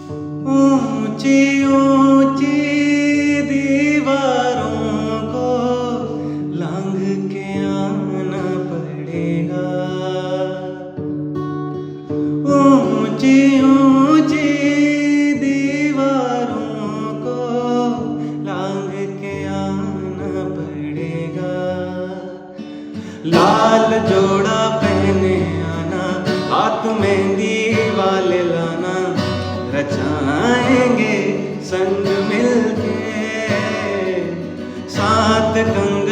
ऊंची ऊंची दीवारों को लांघ के आना पड़ेगा। ऊंची ऊंची दीवारों को लांघ के आना पड़ेगा। लाल जोड़ा पहने आना, हाथ मेहंदी वाले लाना, रचाएंगे संग मिलके सात कंग